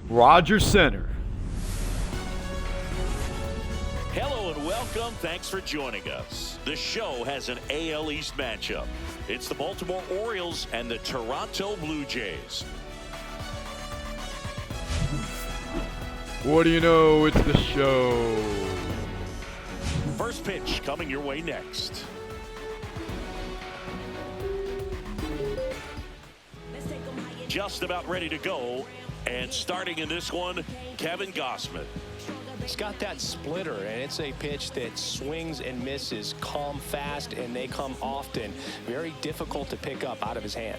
Rogers Center. Hello and welcome. Thanks for joining us. The show has an AL East matchup. It's the Baltimore Orioles and the Toronto Blue Jays. What do you know? It's the show. First pitch coming your way next. Just about ready to go. And starting in this one, Kevin Gausman. He's got that splitter, and it's a pitch that swings and misses, come fast, and they come often. Very difficult to pick up out of his hand.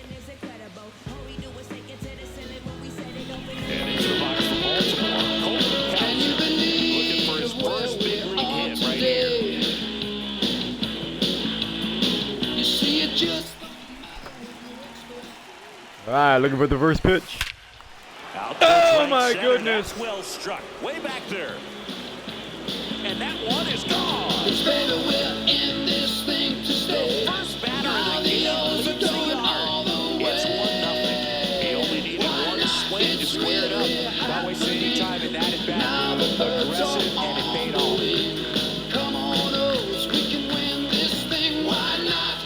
And into the box for Baltimore, Colton looking for his first big league hit right here. You see it just. All right, looking for the first pitch. Oh my goodness! That's well struck, way back there. And that one is gone. Baby, we're in this thing to stay. The first batter of the game leaps the yard. It's 1-0. He only needed one swing to square it up. Not wasting any time in that at bat. Aggressive, and it paid off. Come on, O's, we can win this thing. Why not?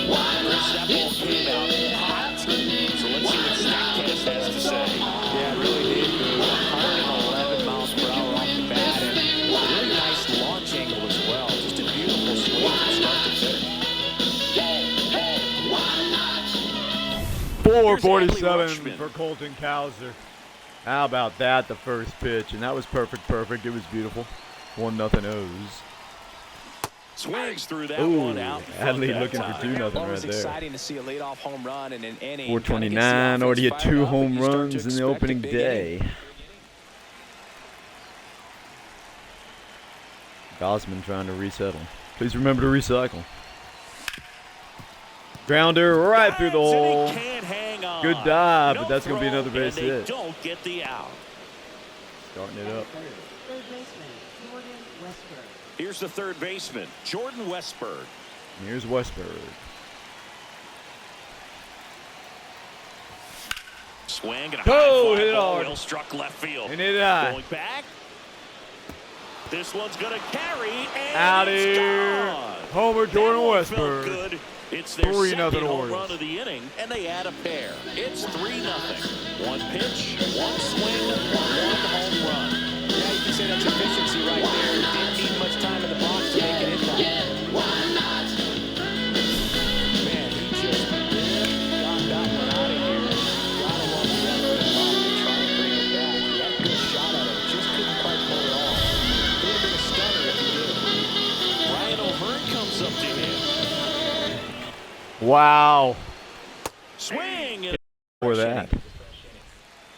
Why Chris, that not? ball came out hot. So let's see what StatCast has to say. Yeah, it really did move 111 miles per hour off the bat. And really nice launch angle as well. Just a beautiful swing from start to finish. 447 for Colton Cowser. How about that, the first pitch? And that was perfect. It was beautiful. 1-0 O's. Swings through that Ooh, one out. Adley looking for 2-0 Well, it right was there. exciting to see a leadoff home run in an inning. 429, already hit 2 home runs in the opening day. Gausman trying to resettle. Please remember to recycle. Grounder right through the hole. Good dive, but that's going to be another base hit. Don't get the out. Starting it up. Third baseman, Jordan Westberg. Here's the third baseman, Jordan Westberg. And here's Westberg. Swing and a Oh, high hit it fly ball hard. well struck left field. And hit it high. Going back. This one's going to carry and Out it's here. gone. Homer That Jordan one felt Westberg. good. It's their 3-0 second home Orioles. run of the inning, and they add a pair. It's 3-0. One pitch, one swing, one home run. Yeah, you can say that's efficiency right there. Didn't need much time in the box to make it impact. Man, he just got that one out of here. Got him on the left of the block to try and bring it back. He had a good shot at it, just couldn't quite pull it off. Could have been a stunner if he did. Ryan O'Hearn comes up to him. Wow. Swing and For that.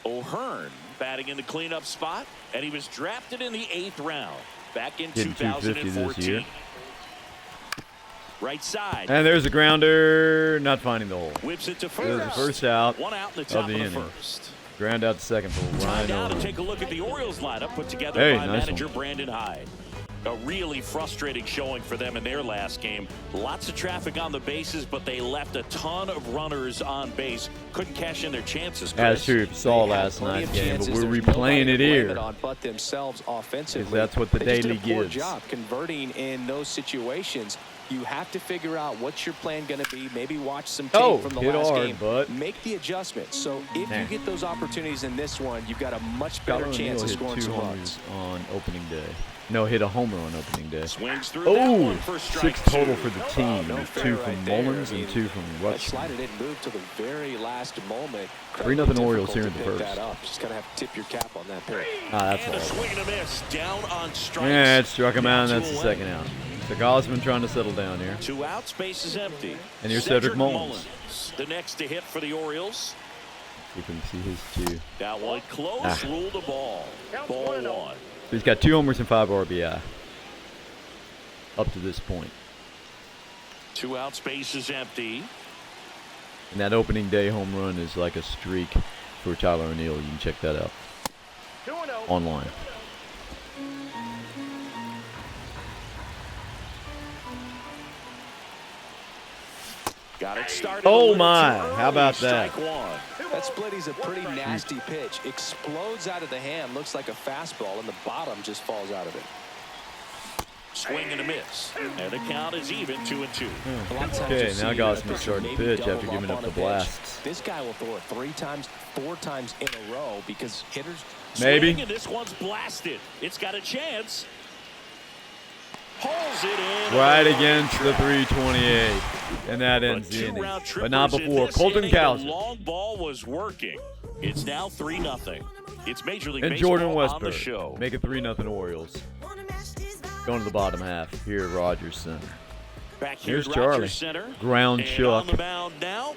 O'Hearn batting in the cleanup spot, and he was drafted in the 8th round back in Hitting 250 this 2014. year. Right side. And there's a grounder, not finding the hole. Whips it to There's first. the first out One out in the of top the of the inning. first. Ground out to second for Time Ryan now to O'Hearn. take a look at the Orioles lineup put together Hey, by nice manager one. Brandon Hyde. A really frustrating showing for them in their last game. Lots of traffic on the bases, but they left a ton of runners on base. Couldn't cash in their chances. That's true. Saw last night's game, but we're replaying it here. But themselves offensively. Because that's what the They just daily did a poor gives. job converting in those situations. You have to figure out what's your plan going to be. Maybe watch some tape from the hit last hard, game. but Make the adjustment. So if you get those opportunities in this one, you've got a much Tyler better chance O'Neill of hit scoring 2 some homers runs. on opening day. No, hit a homer on opening day. Swings through that Oh, one for strike 6 total two. for the team. No 2 fair from right there. Mullins I mean, and 2 from That Rutschman. slider didn't move to the very last moment. 3-0 Orioles here in the Difficult to first. pick that up. Just gonna have to tip your cap on that pick. That's And a all. swing and a miss down on strikes. Yeah, it struck him out, and Now that's the 2 away. second out. So Gausman trying to settle down here. 2 outs, base is empty. And here's Cedric Mullins. The next to hit for the Orioles. You can see his 2. That one close, ruled a ball. Ball 1. So he's got 2 homers and 5 RBI up to this point. 2 outs, base is empty. And that opening day home run is like a streak for Tyler O'Neill. You can check that out online. Got it started. Oh my! How about that? Strike one. That splitty's a pretty nasty pitch. Explodes out of the hand. Looks like a fastball, and the bottom just falls out of it. Swing and a miss. And the count is even 2-2. A lot of times Okay, you'll now see Gosman a pitcher starting maybe pitch double after giving up on the a pitch. blasts. This guy will throw it 3 times, 4 times in a row because hitters. Maybe. Swing, and this one's blasted. It's got a chance. Pulls it in. Right against the 328. And that ends the inning. But not before. Colton The Cowser long ball was working. It's now 3-0. It's Major League and Baseball Jordan on the Westberg show. make it 3-0 Orioles. Going to the bottom half here at Rogers Center. Back here Here's at Charlie. Rogers Center. Ground And chuck. on the mound now,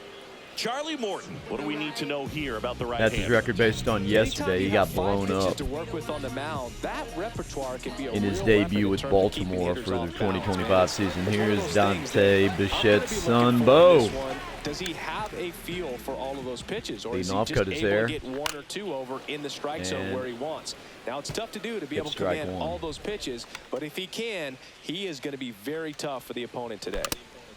Charlie Morton. What do we need to know here about the right That's his record based on yesterday. He got blown up To work with on the mound, that repertoire can be a in his real debut weapon with in terms of keeping Baltimore hitters for the off balance, 2025 man. season. It's one of Here's those things Dante that I'm Bichette's gonna be looking son, for in this Bo. one. Does he have a feel for all of those pitches, or is Leading he off just cut able is to there. get 1 or 2 over in the strike zone And where he wants? Now, it's tough to do to be it's able to strike command one. all those pitches, but if he can, he is going to be very tough for the opponent today.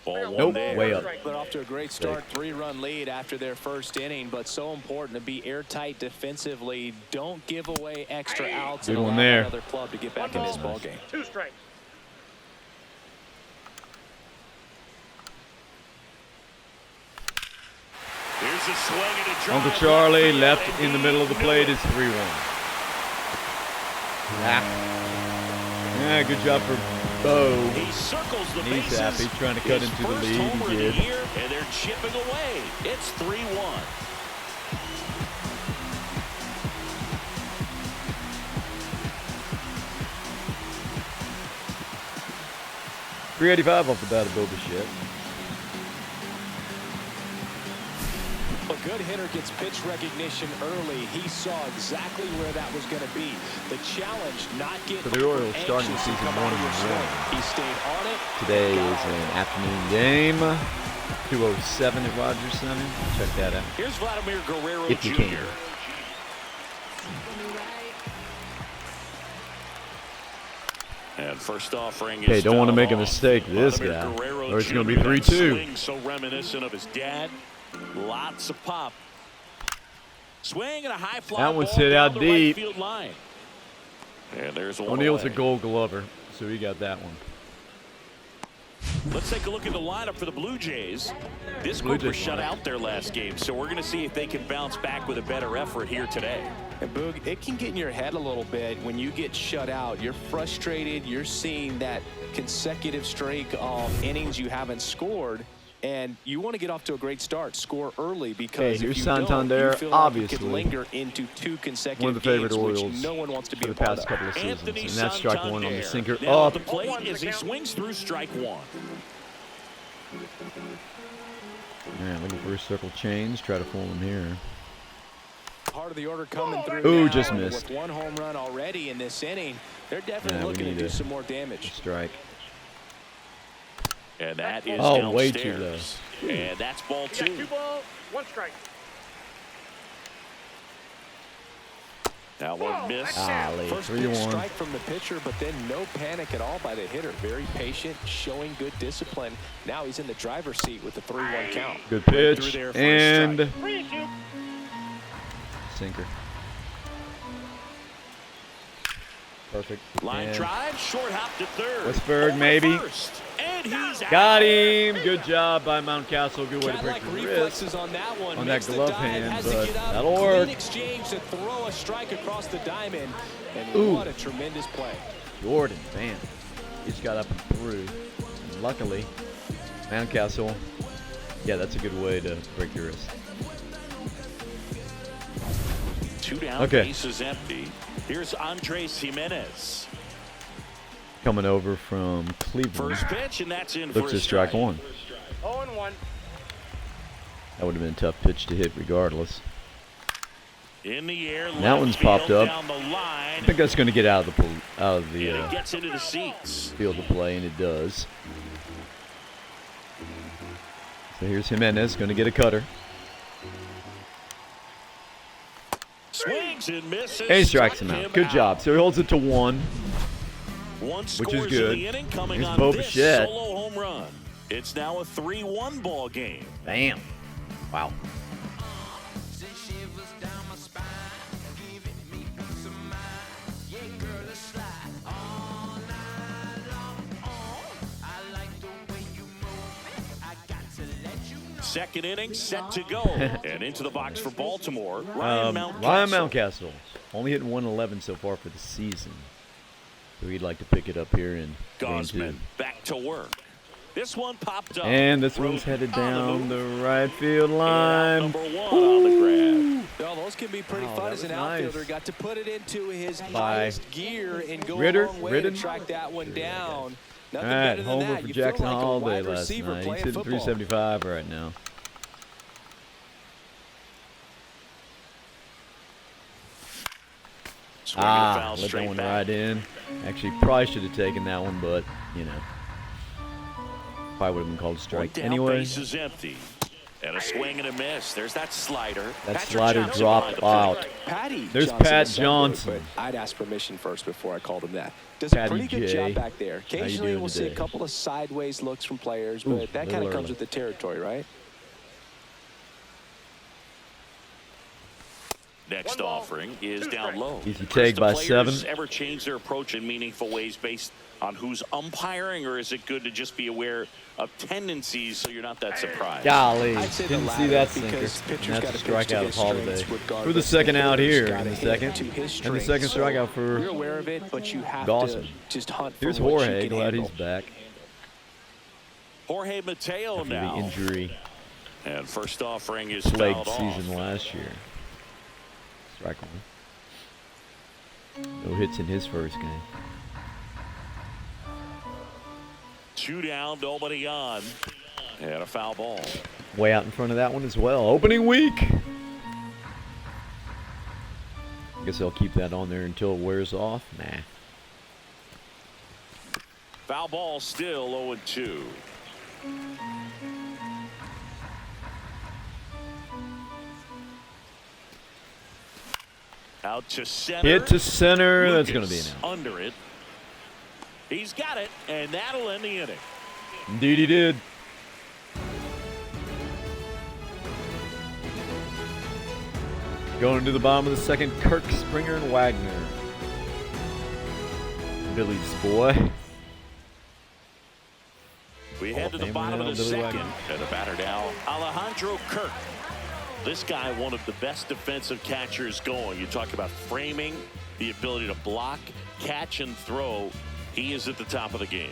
Ball one Nope, there. way up. They're off to a great start, 3-run lead after their first inning, but so important to be airtight defensively. Don't give away extra outs Good and one allow there. another club to get back in this ball game. 2 strikes. Here's a swing and a drive. Uncle Charlie field, left and in the he middle of the plate is knew 3-1. Yeah, good job for Bo. it. He circles the He's bases. happy, trying to cut His into the first lead. homer He of the did. year, and they're chipping away. It's 3-1. .385 off the bat of Bo Bichette. A good hitter gets pitch recognition early. He saw exactly where that was going to be. The challenge, not get For the Orioles, starting the season 1-1. He stayed on it. Today is an afternoon game. 2:07 at Rogers Center. Check that out. Here's Vladimir Guerrero If you Jr. can. And first offering is Hey, don't want to make a fouled off. mistake, this Vladimir guy. Guerrero Or it's going to Jr., be that 3-2. swing so reminiscent of his dad. Lots of pop. Swing and a high fly That one's ball hit down out the deep. Right field line. And there's one O'Neal's a away. Gold Glover, so he got that one. Let's take a look at the lineup for the Blue Jays. This Blue group was Jays shut lineup. out their last game, so we're going to see if they can bounce back with a better effort here today. And Boog, it can get in your head a little bit when you get shut out. You're frustrated. You're seeing that consecutive streak of innings you haven't scored. And you want to get off to a great start, score early, because Hey, if here's you don't, Santander, you feel like obviously it could linger into 2 consecutive one of the favorite games, which Orioles no one wants to be for a the part past of. couple of seasons. Anthony And that's strike one on the Santander. sinker. Now Up. at the plate as he swings through strike one. Yeah, looking for a circle change. Try to fool him here. Part of the order coming through. Ooh, now, just and missed. With 1 home run already in this inning, they're definitely Yeah, we looking to need do a- some more damage. Strike. And that is Oh, downstairs. way too low. And that's ball You got 2. 2 balls, 1 strike. That one missed. Ollie, First big 3-1. strike from the pitcher, but then no panic at all by the hitter. Very patient, showing good discipline. Now he's in the driver's seat with the 3-1 count. Good Right pitch. through there for a And strike. 3-2. sinker. Perfect. Line And drive, short hop to third. Westberg, Over maybe. first, and he's got out. him. Good job by Mountcastle. Good way to break Cadillac the wrist. reflexes on that one. on that Makes the glove dive, hand, has to but get up, that'll clean work. exchange to throw a strike across the diamond. And Ooh. what a tremendous play. Jordan, man. He just got up and through. And luckily, Mountcastle, yeah, that's a good way to break your wrist. 2 down, Okay. bases empty. Here's Andres Jimenez. Coming over from Cleveland. First pitch, and that's in Looks for a to strike strike. 1. 0-1. That would have been a tough pitch to hit regardless. In the air, That left one's field, popped up. down the line. I think that's going to get out of the And it gets into the seats. field of play, and it does. So here's Jimenez going to get a cutter. Swings and misses. And he strikes him Struck out. Good job. So he holds it to 1. One which is scores good. in the inning coming Here's on Bo this Bichette. solo home run. It's now a 3-1 ball game. Bam. Wow. Second inning set to go. And into the box for Baltimore, Ryan Mountcastle. Only hitting 111 so far for the season. So he'd like to pick it up here in game 2. Gosman back to work. This one popped up. And this one's headed down the right field line. Number 1 on the grab. Well, those can be pretty fun as an outfielder. Got to put it into his By highest gear and go Ritter, a long way to track that one down. All Nothing right, better than homer that. for You feel Jackson like a Holiday wide last receiver night. He's playing hitting football. 375 right now. Swinging a foul Let that straight one back. right in. Actually, probably should have taken that one, but, you know. Probably would have been called a strike One down, anyway. base is empty. And a swing and a miss. There's that slider. That Patrick slider Johnson dropped behind the out. Patty There's Johnson Pat is somewhere, Johnson. but I'd ask permission first before I called him that. Does Patty a pretty good J. job back there. How you Occasionally doing we'll see today? a couple of sideways looks from players, Ooh, but that little kind of comes early. with the territory, right? Next offering is down low. Easy Chris, take do by players 7. ever change their approach in meaningful ways based on who's umpiring, or is it good to just be aware of tendencies so you're not that surprised? Golly, I'd say the didn't see latter, that sinker. because And pitcher's that's a gotta pitch to strikeout his of Holiday. strengths For the regardless. second The out hitter's here gotta in the hit second. to his And the strengths. second So strikeout for you're aware of it, but you have Dawson. to just hunt for Here's what you Jorge. can Glad handle. he's back Jorge Mateo after the now. injury And first offering is plagued fouled season off. last year. Strike one. No hits in his first game. 2 down, nobody on. And a foul ball. Way out in front of that one as well. Opening week. I guess they'll keep that on there until it wears off. Nah. Foul ball still 0-2. Out to center. Hit to center. That's going to be Lucas an out. under it. He's got it, and that'll end the inning. Indeed he did. Going to the bottom of the second, Kirk, Springer, and Wagner. Billy's boy. We Hall head of to the Famer bottom now, of the Billy second. Wagner. And a batter now, Alejandro Kirk. This guy, one of the best defensive catchers going. You talk about framing, the ability to block, catch, and throw. He is at the top of the game.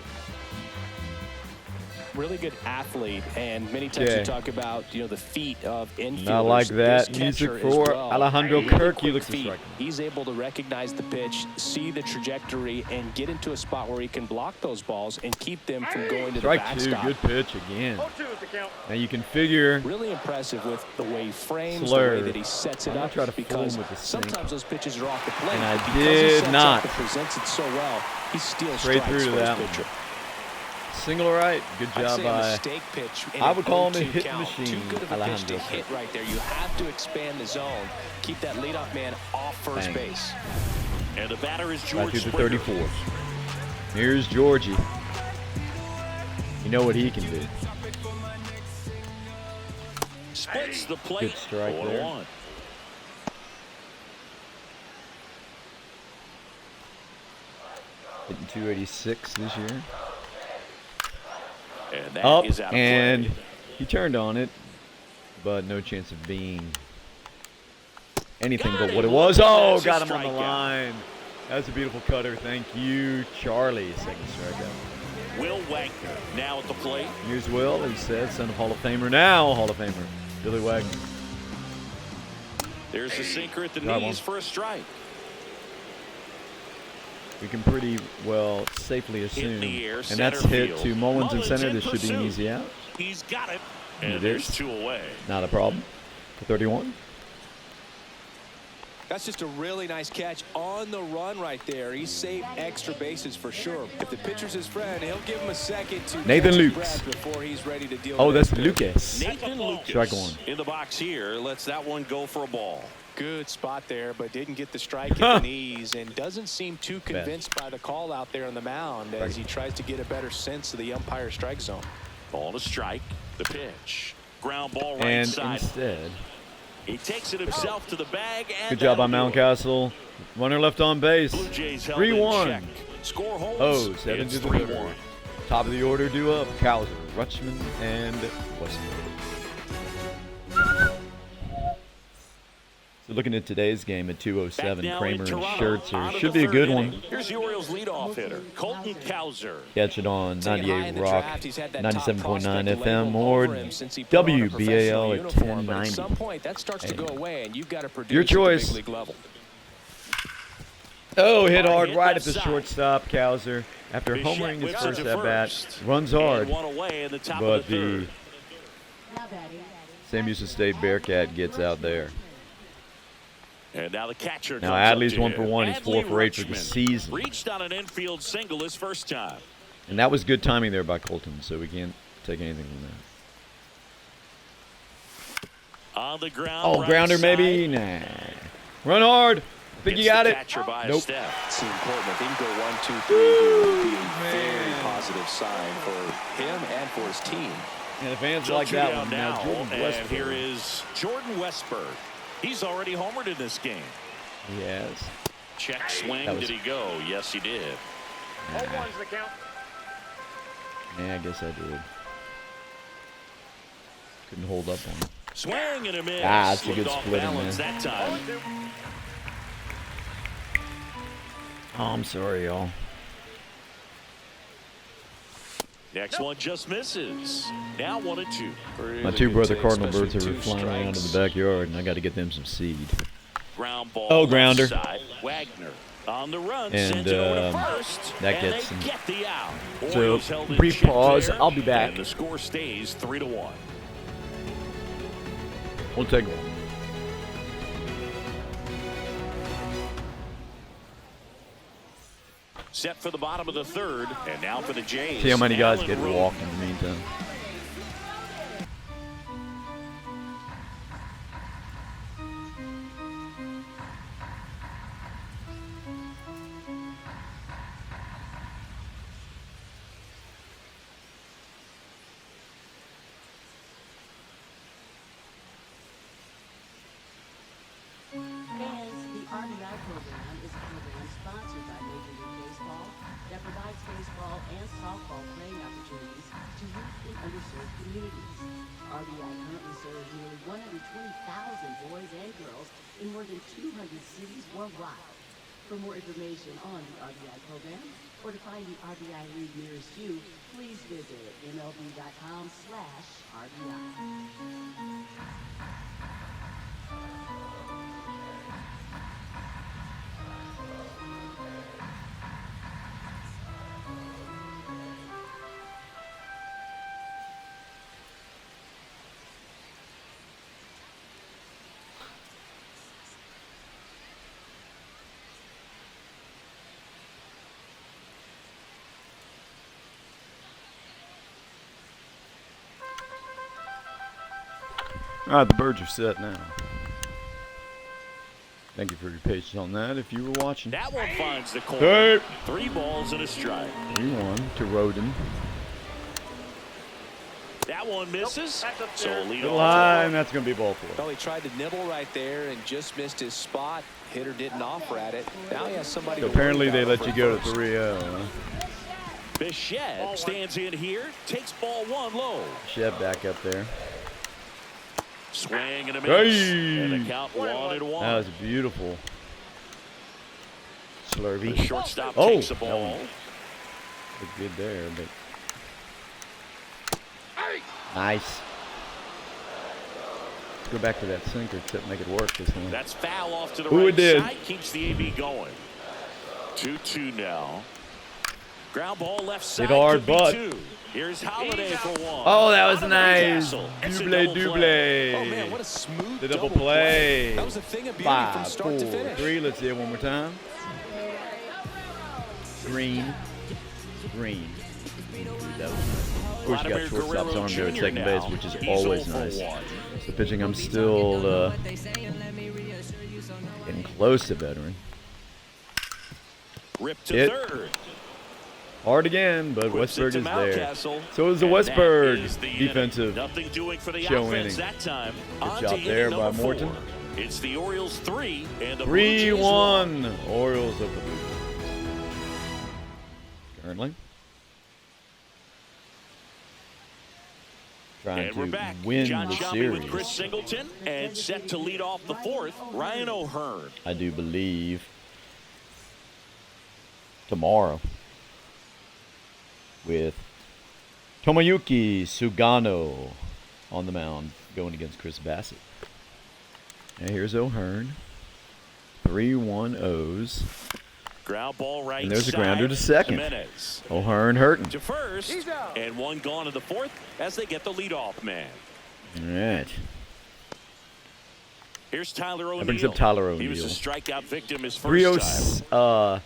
Really good athlete, and many times Okay. you talk about the feet of infielders. Not like that. This Music catcher for as well. Alejandro Really Kirk. He quick looks to feet. strike. He's able to recognize the pitch, see the trajectory, and get into a spot where he can block those balls and keep them from going to Strike the 2. backstop. Good pitch again. Now you can figure. Really impressive with the way he frames, Slur. the way that he sets it I'm gonna up. try to fool because him with the sink. sometimes those pitches are off the plate. And I Because he did sets not. up and presents it so well, he steals Straight strikes through to for his that one. pitcher. Single right. Good I'd job say a by. mistake pitch. in I an would call him a 0-2 hit count. machine, Too good of a pitch to Alejandro hit right there. You have to expand the zone. Keep that leadoff man off first Bang. base. And the batter is Right George through the Springer. 34. Here's Georgie. You know what he can do. Splits the plate. Good strike 4-1. there. Hitting 286 this year. And that Up, is out of and play. he turned on it, but no chance of being anything Got but him. what it was. That's Oh, a got him on the strikeout. line. That's a beautiful cutter. Thank you, Charlie. Second strikeout. Will Wagner now at the plate. Here's Will, he said, son of Hall of Famer, now Hall of Famer, Billy Wagner. There's the sinker at the Got knees one. for a strike. We can pretty well safely assume. the air, And center that's hit field. to Mullins in Mullins center. in This should be an pursuit. easy out. He's got it. It And there's is. 2 away. Not a problem. For 31. That's just a really nice catch on the run right there. He saved extra bases for sure. If the pitcher's his friend, he'll give him a second to Nathan catch his Lukes. breath before he's ready to deal Oh, with that's this pitch. Lucas. Nathan Lucas Strike one. in the box here. Lets that one go for a ball. Good spot there, but didn't get the strike at the knees and doesn't seem too convinced by the call out there on the mound as he tries to get a better sense of the umpire strike zone. Ball to strike. The pitch. Ground ball right And side. instead, He takes it himself to the bag. And good job by that'll do it. Mountcastle. Runner left on base. Blue Jays held in 3-1. check. Score holds. Oh, 7 It's to the 3-1. third. Top of the order due up. Cowser, Rutschman, and Westman. So looking at today's game at 2:07, Back now Kramer in and Toronto, Schertzer. out of Should the be a good third one. inning. Here's the Orioles leadoff hitter, Colton Cowser. Catch it on Taken high 98 in the Rock, draft, he's had that top 97.9 prospect FM, label or over him since he put on a WBAL professional at uniform, but at 1090. some point, that starts to go away, and you've got to produce Your at the choice. big league level. Oh, hit hard Hit right left at the side. shortstop, Cowser. After Bichette homering his whips first it to at bat, first. runs And hard, one away in the top but of the the third. Now batting. Sam Houston State Bearcat gets out there. And now the catcher Now comes up Adley's to 1 hit. for 1. He's 4 for 8 for the Rutschman season. reached on an infield single his first time. And that was good timing there by Colton, so we can't take anything from that. On the ground. Oh, right grounder side. maybe? Nah. Run hard. Think you Hits got the it? catcher by a Nope. step. It's important. If he can go 1, 2, 3 here, it would be a very positive sign for him and for his team. And the fans So like two that down one. now, Now Jordan and Westbrook. here is Jordan Westberg. He's already homered in this game. Yes. Check swing. That was- Did he go? Yes, he did. Yeah, I guess I did. Couldn't hold up on it. Swing and a miss. Ah, that's a good Looked off splitting, balance man. that time. Oh, I'm sorry, y'all. Next one just misses. Now 1-2. My two brother cardinal birds are flying around in the backyard, and I got to get them some seed. Ground ball. Oh, left grounder. Side. Wagner on the run. And, Sends it over to first. that and gets they him. get the out. So, Orioles held in brief check pause. there, I'll be back. And the score stays 3-1. We'll take one. Set for the bottom of the third, and now for the Jays. See how many guys Allen get Roden. walked in the meantime. Fans, the RBI program is a program sponsored by Major League Baseball that provides baseball and softball playing opportunities to youth in underserved communities. RBI currently serves nearly 120,000 boys and girls in more than 200 cities worldwide. For more information on the RBI program or to find the RBI league nearest you, please visit MLB.com/RBI. All right, the birds are set now. Thank you for your patience on that if you were watching. That one finds the corner. Hey. 3 balls and a strike. 3-1 to Roden. That one misses. So lead Little off. high, and that's going to be ball 4. Well, he tried to nibble right there and just missed his spot. Hitter didn't offer at it. Now he has somebody. So to worry apparently they about let you over go to first. 3-0. Huh? Bichette stands in here, takes ball 1 low. Shed back up there. Swing and a miss. Hey. And the count 1-1. That was beautiful. Slurvy. The shortstop Oh, takes the that ball. one looked good there, but nice. Let's go back to that sinker tip, make it work this one. That's foul off to the Ooh, right it did. side. Keeps the AB going. 2-2 now. Ground ball left side. Hit hard, could be but- 2. Here's Holiday for 1. Oh, that was Out of nice. Newcastle. It's a Double, double play. Oh man, double. what a smooth The double play. That was a thing of beauty from 5, start 4, to finish. 3. Let's see it one more time. Green. Green. That was nice. Of course, you got Vladimir shortstop's Guerrero arm there at Jr. second now. base, which is He's always 0 for nice. 1. The pitching, I'm still getting close to veteran. Rip to Hit. third. Hard again, but Whips it Westberg to is there. Mountcastle, So is the and that Westberg is the defensive inning. Nothing doing for the show offense inning. that time. Good On job to there inning by number Morton. 4. It's the Orioles 3 and the Blue Jays 3-1 Orioles over the Blue Jays. Currently trying And we're to back. win John the Shelby with series. Chris Singleton, and set to lead off the 4th, Ryan O'Hearn. I do believe tomorrow with Tomoyuki Sugano on the mound going against Chris Bassett. And here's O'Hearn. 3-1 O's. Ground ball right And there's a side. grounder to second. Jimenez O'Hearn hurting. to first, and one gone to the 4th as they get the leadoff man. All right. Here's Tyler O'Neill. That brings up Tyler He was a O'Neill. strikeout victim his 3 first time.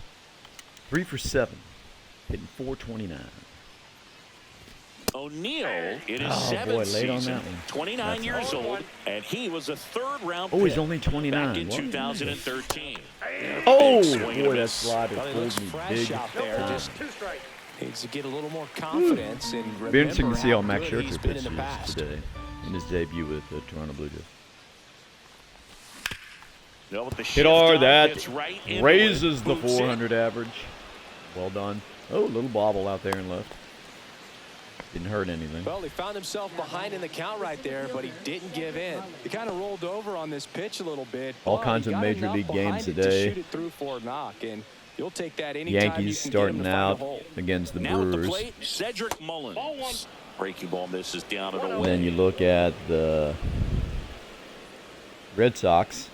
3 for 7. Hitting 429. O'Neill in his Oh, 7th boy, late on season, that one. 29 That's years all. old, and he was a 3rd-round Oh, he's pick only 29. back in What? 2013. Oh, Big swing and a boy, that miss. slider Well, he fooled looks me fresh big out there. time. Just needs to get a little more confidence and remember Be interesting to see how Max good he's Scherzer been in the pitches past. today in his debut with the Toronto Blue Jays. No, with the Hit shift hard, on, that gets right into raises it, the boots it. 400 average. Well done. Oh, little bobble out there and left. Didn't hurt anything. Well, he found himself behind in the count right there, but he didn't give in. He kind of rolled over on this pitch a little bit. All but kinds he of got Major enough League behind games it today. To shoot it through for a knock, and you'll take that anytime you Yankees can starting get him to find a out hole. against the Now at the Brewers. plate, Cedric Mullins. Breaking ball misses down and And away. then you look at the Red Sox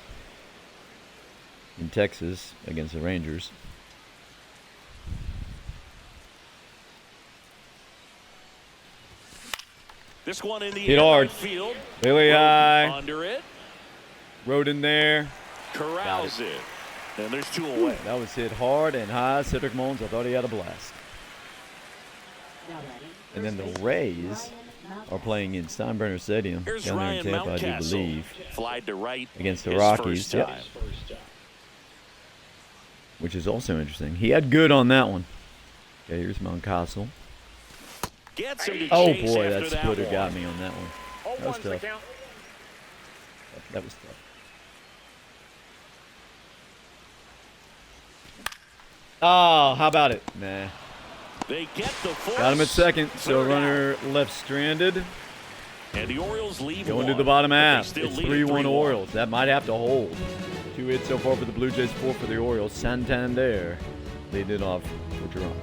in Texas against the Rangers. This one in the Hit air hard. right field. Really Rode high. under it. Rode in there. Corrals it. And there's 2 away. That was hit hard and high. Cedric Mullins, I thought he had a blast. Now batting, And then the first base, Rays Ryan are playing in Steinbrenner Stadium Here's down there in Ryan Tampa, I do Mountcastle. believe, Flied to right. against the his Rockies. first Yep. time. Which is also interesting. He had good on that one. Okay, here's Mountcastle. Gets him to Oh chase boy, after that that splitter one. got me on that one. That was tough. That was tough. Oh, how about it? Nah. They get the force. Got him at second, so Third runner left stranded. out. And the Orioles leave Going to one, the bottom but they half. still It's lead 3-1 3-1. Orioles. That might have to hold. 2 hits so far for the Blue Jays, 4 for the Orioles. Santander leading it off for Toronto.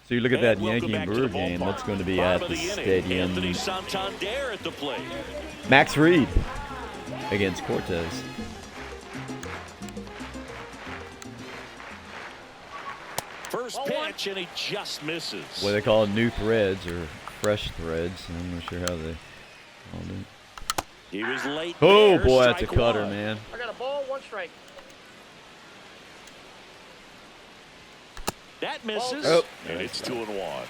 So you look at that And welcome Yankee back and to Brewer the game. ballpark. That's going to be Bottom at of the inning. stadium. Anthony Santander at the plate. Max Reed against Cortez. First pitch, and he just misses. What they call new threads or fresh threads. I'm not sure how they call it. He was late. Oh there, boy, that's a strike cutter, one. man. I got a ball, 1 strike. That misses, Oh. and it's 2-1.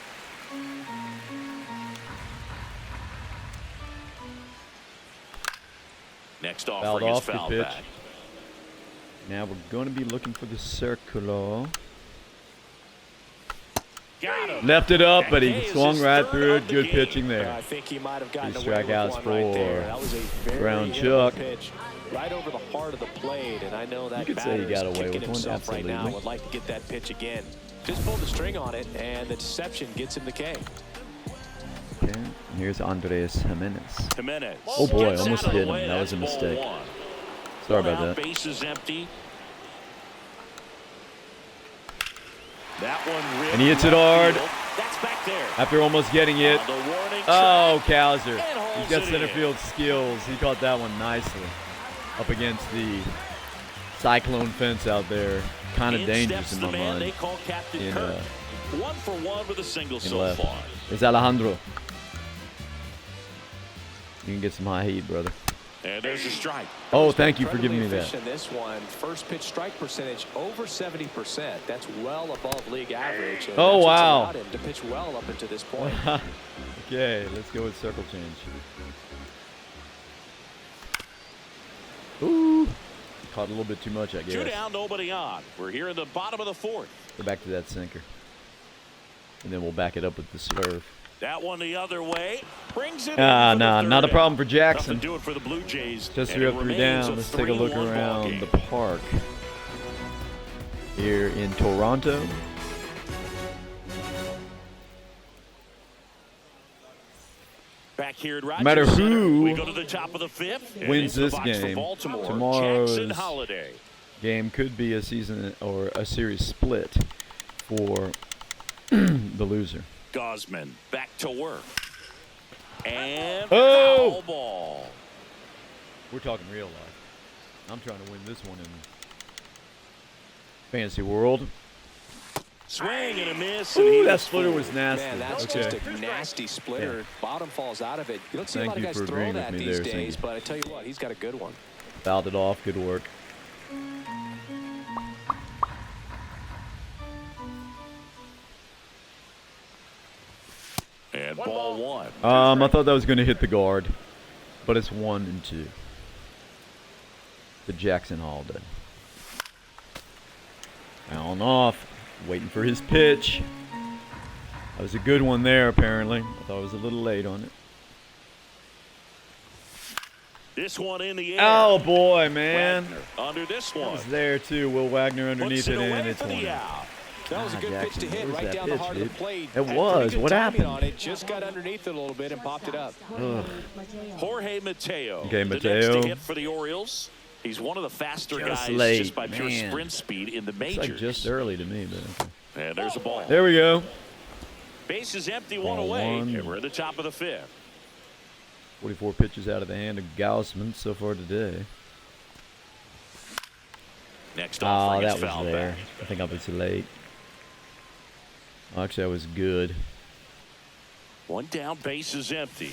Next Fouled offering is off, good foul pitch. back. Now we're going to be looking for the circular. Got him. Left it up, but That he is swung his right third through of it. the Good game. pitching I there. think he might have gotten Two away with strikeouts one right there. for That was a very Brown hittable Chuck. pitch right over the heart of the plate, and I know that could say he batter got is away kicking with one, himself right now. absolutely. Would like to get that pitch again. Just pulled the string on it, and the deception gets him the K. Okay, and here's Andres Jimenez. Jimenez. Oh, boy, Gets almost out of hit the him. way. That was a That's mistake. ball 1. Sorry One about out, that. Base is empty. That one ripped And he hits it left hard. field. That's back there. After almost getting it. On the warning Oh, track. Kowser. And holds He's got it center in. field skills. He caught that one nicely. Up against the cyclone fence out there. Kind of In dangerous steps in the my man they mind. call Captain In, Kirk. 1 for 1 with a single in so left. far. It's Alejandro. You can get some high heat, brother. And there's a strike. Oh, thank you for giving me Incredibly that. efficient this one. First pitch strike percentage over 70%. That's well above league average. And Oh, that's what's wow. allowed him to pitch well up until this point. Okay, let's go with circle change. Ooh. Caught a little bit too much, I guess. 2 down, nobody on. We're here in the bottom of the 4th. Go back to that sinker. And then we'll back it up with the swerve. That one the other way. Brings it Ah, in for the nah, not a third problem for out. Jackson. Nothing to do it for the Blue Jays. Just and 3 it up, 3 remains down. Let's take a look 3-1 ball around game. the park here in Toronto. Back here at No Rogers matter Center, who we go to the top of the 5th. and wins into the this box for game, Baltimore, tomorrow's Jackson Holiday. game could be a season or a series split for the loser. Gosman back to work. And Oh! foul ball. We're talking real life. I'm trying to win this one in fantasy world. Swing and a miss. And he Ooh, that was splitter fooled. was nasty. Man, that's Okay. just a nasty splitter. Yeah. Bottom falls out of it. You don't see Thank a lot of you guys for throw agreeing that with me these there, days, Cindy. but I tell you what, he's got a good one. Fouled it off. Good work. And ball 1. I thought that was going to hit the guard, but it's 1 and 2. The Jackson Holiday. On off, waiting for his pitch. That was a good one there, apparently. I thought I was a little late on it. This one in the air. Oh boy, man! Wagner under this That one. was there too. Will Wagner underneath Puts it it in. away It's for 1. the out. That was a Ah, good pitch to Jackson, hit where's right that down the pitch, heart dude? of the plate. It Had was. pretty good What timing happened? on it. Just got underneath it a little bit and popped it up. Ugh. Jorge Mateo. Okay, The next Mateo. to hit for the Orioles. He's one of the faster Just guys late, just by pure man. sprint speed in the It's majors. like just early to me, but okay. And there's a ball. There we go. Base is empty, 1 Ball away. 1. And we're at the top of the 5th. 44 pitches out of the hand of Gaussman so far today. Next Oh, offering that is was fouled there. back. I think I was late. Actually, I was good. 1 down, base is empty.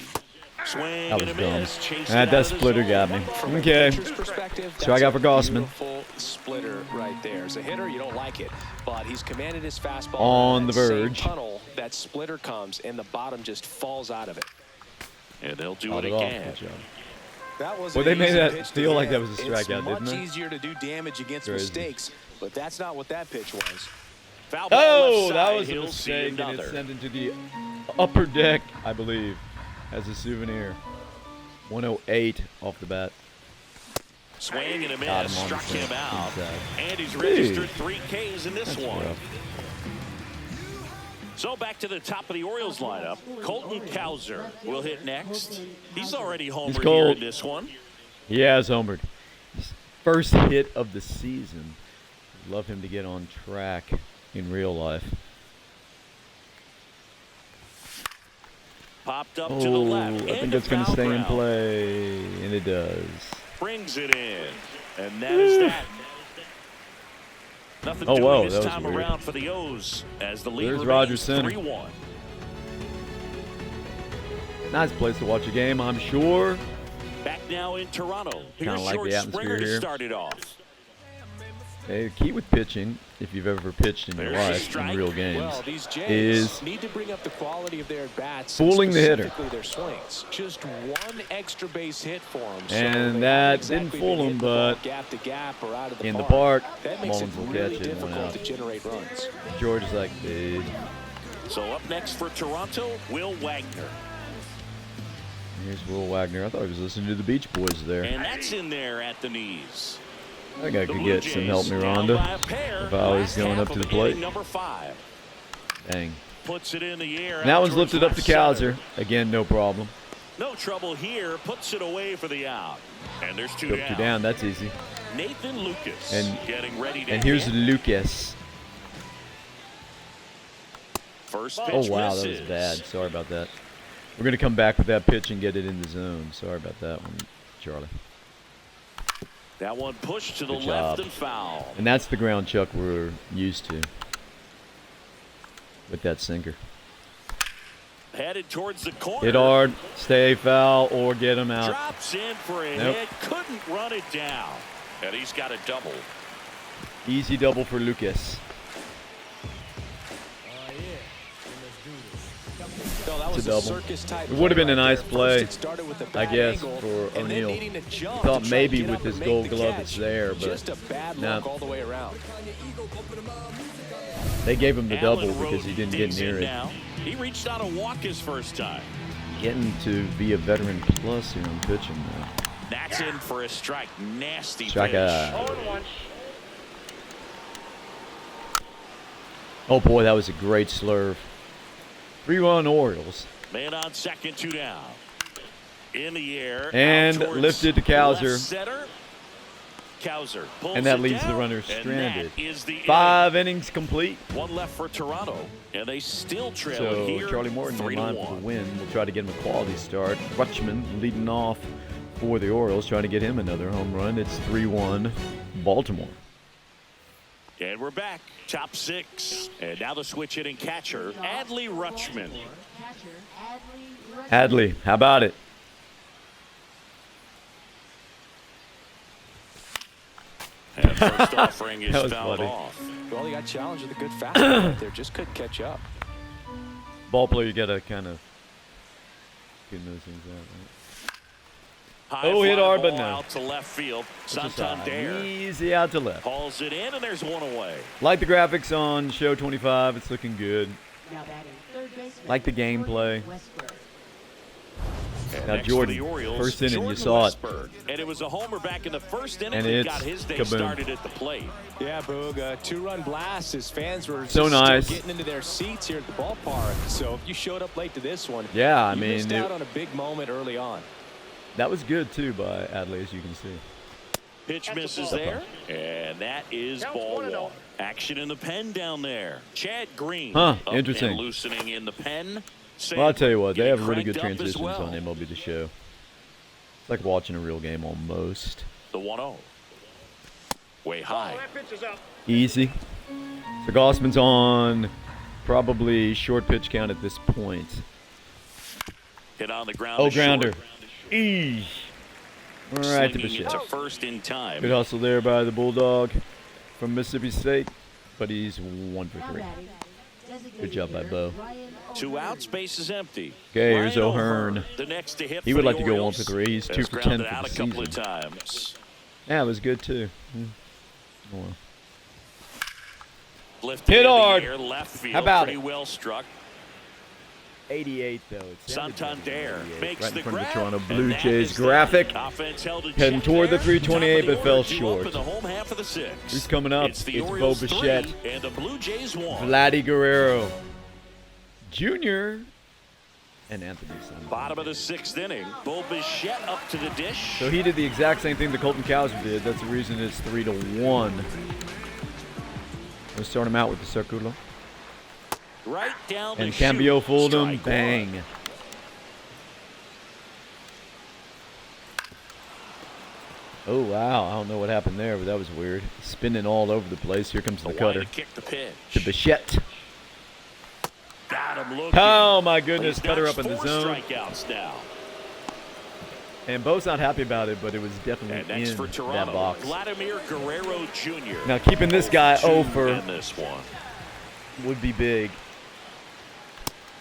Swing That and was a dumb. miss. Chased That it out of the splitter zone. got me. From a Okay. pitcher's perspective, So I got for that's a Gaussman. beautiful splitter right there. As a hitter, you don't like it, but he's commanded his fastball On that the same verge. tunnel. That splitter comes, and the bottom just falls out of it. And they'll do Fouled it it off. again. Good job. That was Well, an they made easy that pitch to feel like hit. that was a strikeout, It's didn't much they? easier to do damage against Crazy. mistakes, but that's not what that pitch was. Foul ball Oh, left that side. was a He'll see mistake, and another. it's sent into the upper deck, I believe, as a souvenir. 108 off the bat. Swing and a Got miss. him on Struck the him out. inside. And he's Dude. registered 3 Ks in this That's one. rough. So back to the top of the Orioles lineup. Colton Cowser will hit next. He's already homered here cold. in this one. He has homered. His first hit of the season. Love him to get on track in real life. Popped up to the Oh, left. I think into that's going to foul stay in ground. play, and it does. Brings it in. And that is that. Nothing Oh, doing whoa, this that was time weird. around for the O's as the lead There's remains Rogers Center. 3-1. Nice place to watch a game, I'm sure. Back now in Toronto. Here's like the George atmosphere Springer to here. start it off. The key with pitching, if you've ever pitched in your There's a life strike. in real games, Well, these Jays is need to bring up the quality of their at-bats, fooling the hitter. specifically their swings. Just one extra base hit for them. And that didn't fool him, but gap to gap or out of in the park, that makes Mullins it will really catch it and went difficult out. to generate runs. George is like, dude. So up next for Toronto, Will Wagner. Here's Will Wagner. I thought he was listening to the Beach Boys there. And that's in there at the knees. I think I The could Blue get some Jays help, down Miranda, by a pair. if I was Last going half up to of the plate. inning Number 5 Dang. puts it in the air. And that out one's towards lifted up to left center. Cowser. Again, no problem. No trouble here. Puts it away for the out. And there's 2 Go down. 2 down. That's easy. Nathan Lucas And- getting ready to And here's hit. Lucas. First pitch Oh, wow, that was misses. bad. Sorry about that. We're going to come back with that pitch and get it in the zone. Sorry about that one, Charlie. That one pushed to the Good left job. and foul. And that's the ground chuck we're used to with that sinker. Headed towards the corner. Hit hard, stay foul, or get him out. Drops in for a Nope. hit. Couldn't run it down. And he's got a double. Easy double for Lucas. No, that was a double. It would have been a nice play, I guess, for O'Neal. Thought maybe with his Gold Glove it's there, but no. They gave him the double because he didn't get near it. He reached out and walked his first time. Getting to be a veteran plus here on pitching now. That's in for a strike. Nasty Strike pitch. out. Oh boy, that was a great slurve. 3-1 Orioles. Man on second, 2 down. In the air. And lifted to Kowser. Center. Kowser pulls And that it leaves the down, runner and stranded. that is the 5 innings complete. One left for Toronto, and they still trail So it here. Charlie Morton in line for the 3-1. win. We'll try to get him a quality start. Rutschman leading off for the Orioles, trying to get him another home run. It's 3-1 Baltimore. And we're back. Top 6. And now the switch hitting catcher, Adley Rutschman. Adley, how about it? And first offering is That was fouled funny. off. Well, he got challenged with a good fastball right there. Just couldn't catch up. Ball player, you got to kind of get those things out, right? High Oh, hit fly hard, but ball no. out to left field. Just Santander easy out to left. hauls it in, and there's one away. Like the graphics on show 25, it's looking good. Now batting third baseman, Like the gameplay. Jordan Westberg. And Now, next for Jordan, the Orioles, first inning, you Jordan saw it. Westberg. And it was a homer back in the first inning And that it's got his day kaboom. started at the plate. Yeah, Boog, 2-run blast. His fans were So just nice. still getting into their seats here at the ballpark. So if you showed up late to this one, Yeah, I you mean, missed out on a big moment early on. that was good, too, by Adley, as you can see. Pitch misses there, and that is ball one. Action in the pen down there. Chad Green. Huh, up interesting. and loosening in the pen. Well, I'll tell you what, they Getting have really good cranked up as transitions well. on MLB The Show. It's like watching a real game almost. The 1-0. Way high. Easy. So Gossman's on probably short pitch count at this point. Hit on the ground. Oh, to short. grounder. Eesh. All right to Swinging it Bichette. to first in time. Good hustle there by the Bulldog from Mississippi State, but he's 1 for 3. Good job by Bo. 2 outs, base is empty. Okay, here's Ryan O'Hearn. The next to hit He for would the like to go 1 Orioles. for 3. He's 2 Has for 10 grounded for out the a couple of season. times. Yeah, it was good too. Well, Lifted Hit in the hard. air, left field. How about pretty it? well struck. 88 though. It sounded like Santander 88, makes right the in front of the grab, Toronto and Blue that Jays is the graphic. offense held in Heading check toward the there. 328, Top of but the fell order, due short. up in the home half of the 6th. Who's coming up? It's the It's Bo Orioles Bichette. 3 and the Blue Jays 1. Vladdy Guerrero Jr. and Anthony Santander. Bottom of the 6th inning. Bo Bichette up to the dish. So he did the exact same thing that Colton Cowser did. That's the reason it's 3-1. Let's start him out with the circular. Right down the And chute. Cambio fooled him. Strike Bang. one. Oh, wow. I don't know what happened there, but that was weird. Spinning all over the place. Here comes the Hawaii cutter. to kick the pitch. To Bichette. Got him looking. Oh, my goodness. He's Cutter notched up in the 4 zone. strikeouts now. And Bo's not happy about it, but it was And definitely next in for that Toronto, box. Vladimir Guerrero Jr. Now, keeping this guy 0 over in this one. would be big.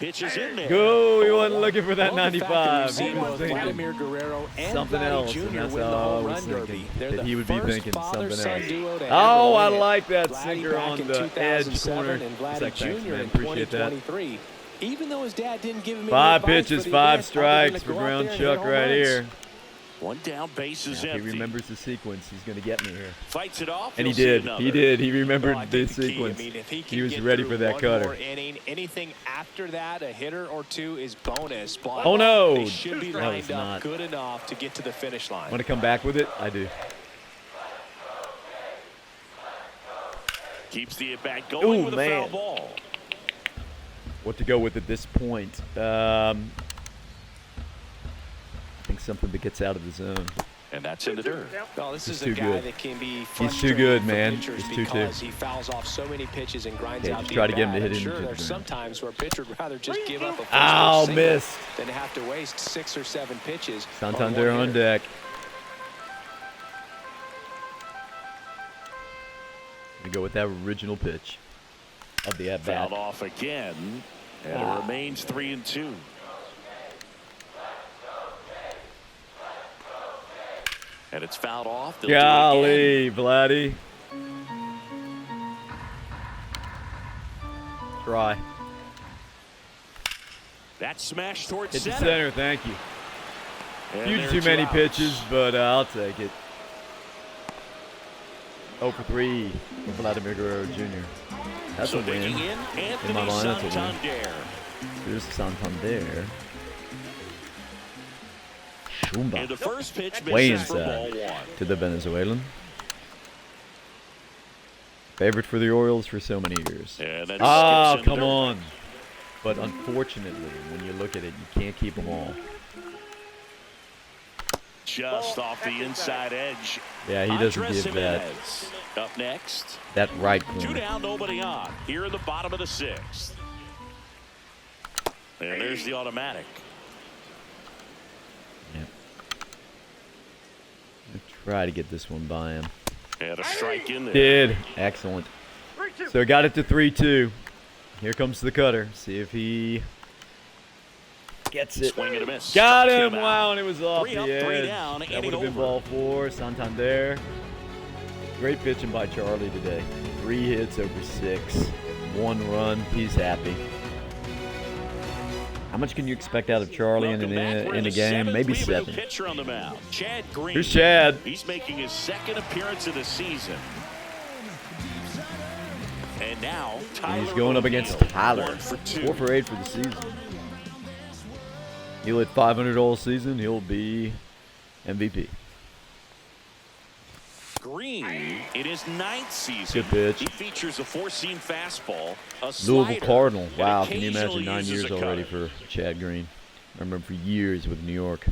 Pitches in there. Go, he wasn't looking for that Well, the fact that 95. we've He seen was both thinking Vladimir Guerrero and something Vladdy else, Jr. and that's win the all I home was run thinking, derby. They're that the he would be first thinking father-son something duo to else. ever Oh, I win it. like that Vladdy sinker back on in the edge 2007 corner. and Vladdy It's like, Jr. thanks, man. in Appreciate that. 2023. Even though his dad didn't give him any 5 advice pitches, for the 5 event, other than strikes to for go out Brown there and hit Chuck home right runs. here. One down, base is Now, if he empty. remembers the sequence, he's going to get me here. Fights it off. And he he'll see did. another. He did. He No, I remembered think this the key, sequence. I mean, if he He can was get ready through for that one cutter. more inning, anything after that, a hitter or two is bonus. But Oh, no. they should be That lined was up not. good enough to get to the finish line. Want to come back with it? I do. Keeps the at-bat going Ooh, with a man. foul ball. What to go with at this point? I think something that gets out of the zone. And that's in the dirt. Well, this He's is a too guy good. that can be He's too frustrating good, for man. pitchers He's 2-2. because he fouls off so many pitches and grinds Okay, out just the try to get him to at-bat. hit I'm him sure to the there's ground. sometimes where a pitcher would rather just give up a first Ow, pitch single missed. than to have to waste 6 or 7 pitches. Santander on one on hitter. deck. We go with that original pitch of the at-bat. Fouled off again. And it remains 3-2. And it's fouled off. They'll do it again. Golly, Vladdy. Try. That smash towards Hit the center. center, thank you. And Few there are too 2 many outs. pitches, but I'll take it. 0 for 3 for Vladimir Guerrero Jr. That's So a win. digging in, Anthony my mind, that's a win. Santander. Here's Santander. And Shumba the first pitch way misses for ball inside 1. to the Venezuelan. Favorite for the Orioles for so many years. And that's Oh, Gibson come third. on. But unfortunately, when you look at it, you can't keep them all. Just off the inside edge. Yeah, he doesn't Andres give that Jimenez. Up next. right 2 corner. down, nobody on. Here in the bottom of the 6th. And there's the automatic. Yep. I'll try to get this one by him. And a strike in there. Did. Excellent. So got it to 3-2. Here comes the cutter. See if he gets it. Swing and a miss. Got Struck him. out. Wow, and it was off 3 the up, 3 edge. down, That inning would have been over. ball 4. Santander. Great pitching by Charlie today. 3 hits over 6. 1 run. He's happy. How much can you expect out of Charlie in Welcome back. We're a the game? 7th. Maybe We have a new 7. pitcher on the mound, Chad Green. Here's Chad. He's making his 2nd appearance of the season. And now Tyler And he's going up against O'Neill, Tyler. 1 for 2. 4 for 8 for the season. He'll hit 500 all season. He'll be MVP. Green in his 9th season. Good pitch. He features a 4-seam fastball, a Louisville slider, Cardinal. and Wow, can you occasionally imagine 9 uses years a already cutter. for Chad Green? I remember for years with New York.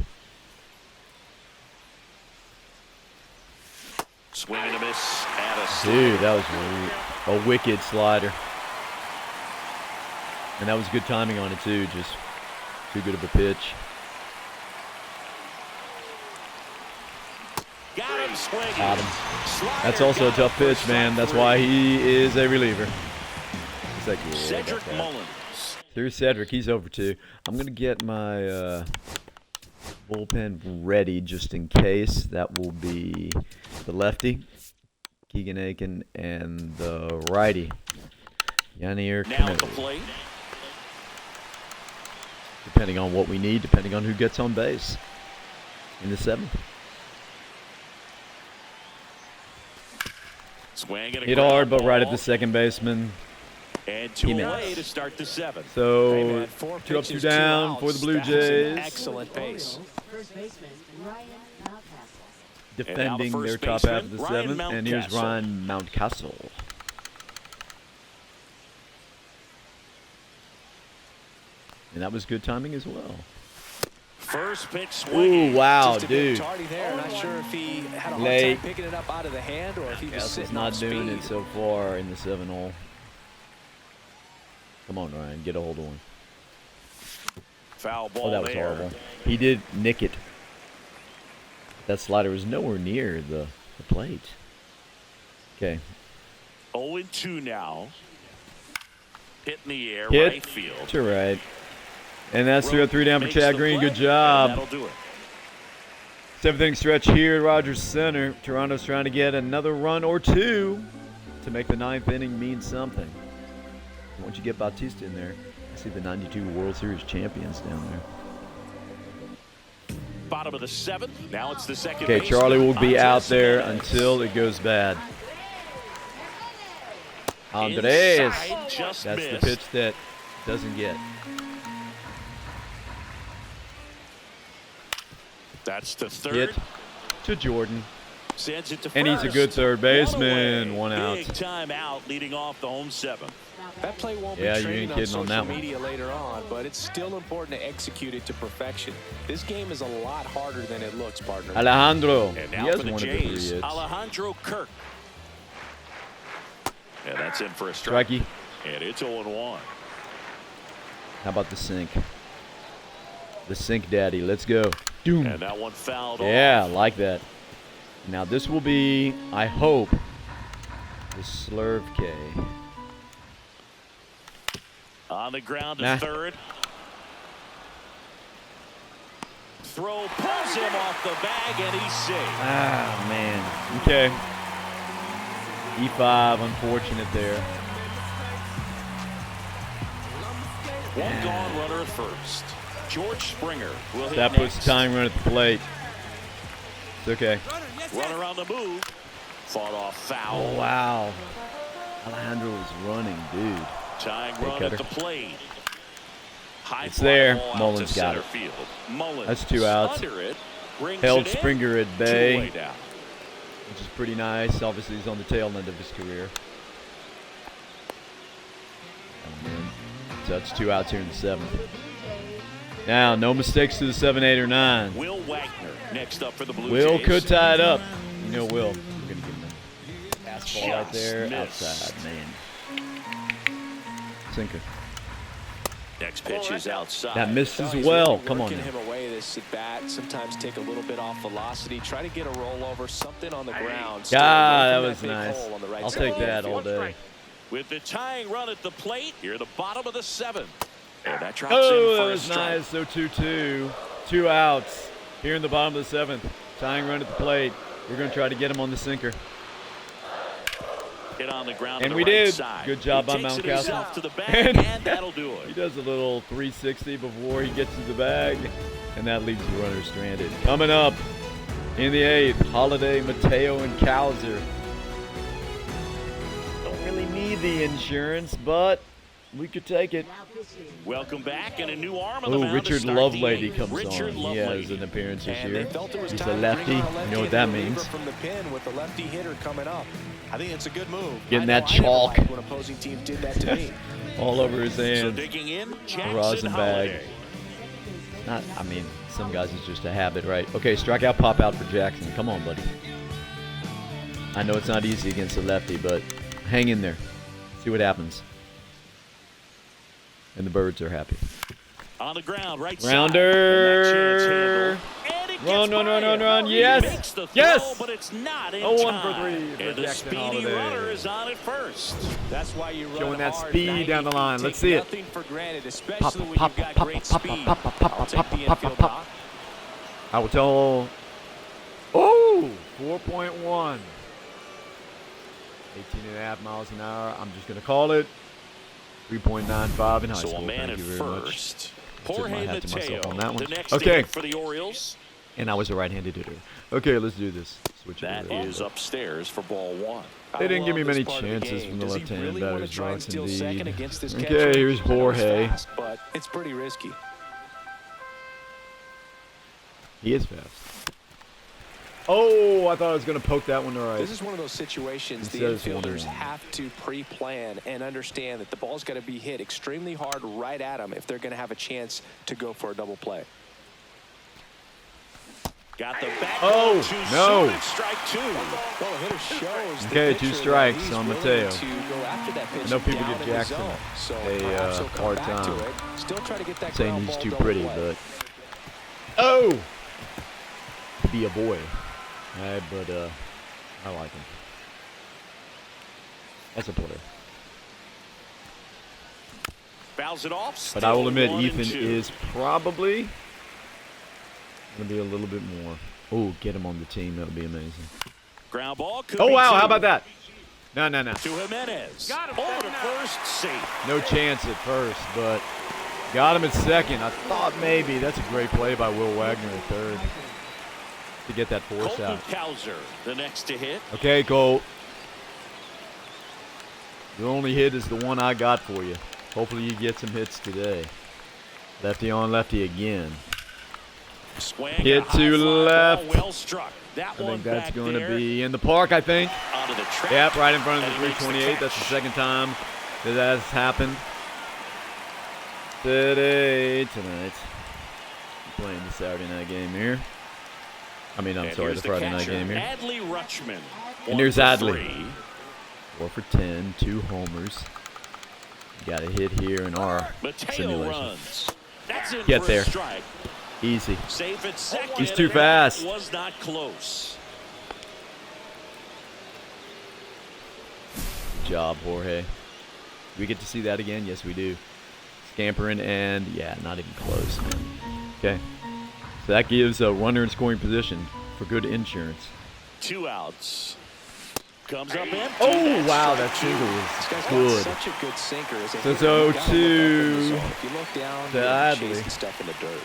Swing and a miss at a Dude, that was a wicked slider. And that was good timing on it too. Just too good of a pitch. Got him swinging. Got him. Slider That's also a got tough him for pitch, man. strike That's 3. why he is a reliever. It's like, yeah, I got Cedric that. Mullins. Here's Cedric. He's over 2. I'm going to get my bullpen ready just in case. That will be the lefty, Keegan Aiken, and the righty, Yanier Now at the Cano. plate. Depending on what we need, depending on who gets on base in the 7th. Swing and a Hit ground hard, but right at ball. the second baseman. And 2 He away missed. to start the 7th. So Hey, man, 4 2 up, 2 pitches, 2 down outs. for the Blue That was an Jays. excellent pace. First baseman Ryan Mountcastle. Defending first their top half of the baseman, Ryan 7th. And here's Mountcastle. Ryan Mountcastle. And that was good timing as well. First pitch swing. Ooh, wow, Just a bit dude. tardy there. Not sure if he had a hard Late. time picking it up out of the hand or if he was Castle's sitting not on doing speed. it so far in the 7-hole. Come on, Ryan. Get a hold of one. Foul ball Oh, that was there. horrible. He did nick it. That slider was nowhere near the plate. Okay. 0-2 now. Hit in the air, Hit right field. to right. And that's 3 down for Makes Chad the Green. play, Good job. and that'll do it. 7th inning stretch here at Rogers Center. Toronto's trying to get another run or 2 to make the 9th inning mean something. Once you get Bautista in there, I see the 92 World Series champions down there. Bottom of the 7th. Now it's the second. Okay, baseman, Charlie will be out Andres there Jimenez. until it goes bad. Andres. Inside, just That's the missed. pitch that doesn't get. That's the third. Hit to Jordan. Sends it to And he's a first. good third baseman. away. One out. Big time out, leading off the home 7th. That play won't Yeah, be you trending ain't on kidding on social that one. media later on, but it's still important to execute it to perfection. This game is a lot harder than it looks, partner. Alejandro. And He now has for the one of the 3 Jays, hits. Alejandro Kirk. And that's in for a strike. Strikey. And it's 0-1. How about the sink? The sink daddy. Let's go. Doom. And that one fouled Yeah, off. like that. Now this will be, I hope, the Slurve K. On the ground to Nah. third. throw pulls him off the bag, and he's safe. Ah, man. Okay. E5, unfortunate there. One gone, runner at first. George Springer will hit That next. puts tying run at the plate. It's okay. Runner on the move. Fought off foul. Oh, wow. Alejandro was running, dude. Tying Hey, run cutter. at the plate. High It's fly there. ball out Mullins to got center it. field. Mullins That's 2 outs. under it, brings Held it in, Springer at 2 bay, away down. which is pretty nice. Obviously, he's on the tail end of his career. So that's 2 outs here in the 7th. Now, no mistakes to the 7, 8, or 9. Will Wagner next up for the Blue Will Jays. could tie it up. You know Will. We're going to give him a fastball right Just there. missed. Outside, man. Sinker. Next pitch is outside. That missed as He's well. really Come on working now. him away this at bat. Sometimes take a little bit off velocity. Try to get a rollover, something on the ground. Stay Ah, away that from was big nice. hole on the right I'll side take of the that all infield. day. With the tying run at the plate, here the bottom of the 7th. And that drops Oh, in that for a was strike. nice. So 2-2. 2 outs here in the bottom of the 7th. Tying run at the plate. We're going to try to get him on the sinker. Hit on the ground And to we the right did. side. Good job He by takes it Mountcastle. himself to the bag, And- and that'll do He it. does a little 360 before he gets to the bag, and that leaves the runner stranded. Coming up in the 8th, Holiday, Mateo, and Cowser. Don't really need the insurance, but we could take it. Welcome back, and a new arm on the Oh, mound to Richard start the Lovelady 8th. comes Richard on. He has Lovelady. an appearance this And year. they felt it was He's a time to lefty. bring on a You know what left-handed that reliever means. From the pen with the lefty hitter coming up. I think it's a good move. Getting I know that I never chalk. liked when opposing teams did that to me. All over his So hands. digging in, Jackson rosin bag. Holiday. Not, I mean, some guys it's just a habit, right? Okay, strikeout, pop out for Jackson. Come on, buddy. I know it's not easy against a lefty, but hang in there. See what happens. And the birds are happy. On the ground, right Grounder. side. And that chance handled. And it Run, gets run, by run, run, him. run. He Yes. makes the throw, Yes. but it's not in 0-1 for time. 3 for And the Jackson speedy Holiday. runner is on at first. That's why you run Showing that hard, speed 90 down the feet. line. Take Let's see it. nothing for granted, especially Pop, when pop, you've got pop, great pop, speed. pop, pop, pop, I'll take pop, the pop, infield pop. knock. I will tell. Oh, 4.1. 18.5 miles an hour. I'm just going to call it 3.95 in high So school. a man Thank at you very much. first. Tip my Jorge hat to myself Mateo, on that one. the next Okay. hit for the Orioles. And I was a right-handed hitter. Okay, let's do this. Switch it That over there. is upstairs for ball 1. They didn't give me I love many this part of the chances game. from the Does he left-handed really wanna batter's try and box, steal second indeed. against this Okay, catcher? here's I know he's Jorge. fast, but it's pretty risky. He is fast. Oh, I thought I was going to poke that one to right. This is one of those situations Instead the it's 1-1. infielders have to pre-plan and understand that the ball's got to be hit extremely hard right at them if they're going to have a chance to go for a double play. Got the back Oh, door too no. soon and strike 2. Well, the hitter shows the Okay, pitcher 2 that strikes he's on willing Mateo. to go after that pitch I know people down give in the Jackson zone. So a, perhaps he'll come hard back to time. it. Still try to get that Saying ground he's ball too double pretty, play. but oh, be a boy. Alright, but I like him. That's a player. Fouls it off. But I will still admit, 1 and Ethan 2. is probably gonna be a little bit more. Oh, get him on the team. That would be amazing. Ground ball. Could Oh be wow, 2. how about that? No, no, no. To Jimenez. Over to first, safe. No chance at first, but got him at second. I thought maybe that's a great play by Will Wagner at third to get that force Colton out. Cowser, the next to hit. Okay, Colt. The only hit is the one I got for you. Hopefully you get some hits today. Lefty on lefty again. Swing, Hit a high to fly ball, left. well struck. That I one think that's back going to there be in the park, I think. onto the track. Yep, right in front of And the he makes 328. That's the catch. second time that has happened tonight. Playing the Saturday night game here. I mean, I'm And sorry, here's the Friday night catcher, game here. Adley Rutschman. And there's 1 for Adley. 3. 4 for 10, 2 homers. Got a hit here in our Mateo simulation. runs. That's in Get for there. a strike. Easy. Safe at second. He's too and that fast. Was not close. Good job, Jorge. We get to see that again? Yes, we do. Scampering and, yeah, not even close, man. Okay. So that gives a runner in scoring position for good insurance. 2 outs. Comes up empty. Oh, wow, that That's single This guy's was got good. such a good sinker. As a So it's hitter. You gotta look up in the 0-2 zone. If you look down, to you're Adley. chasing stuff in the dirt.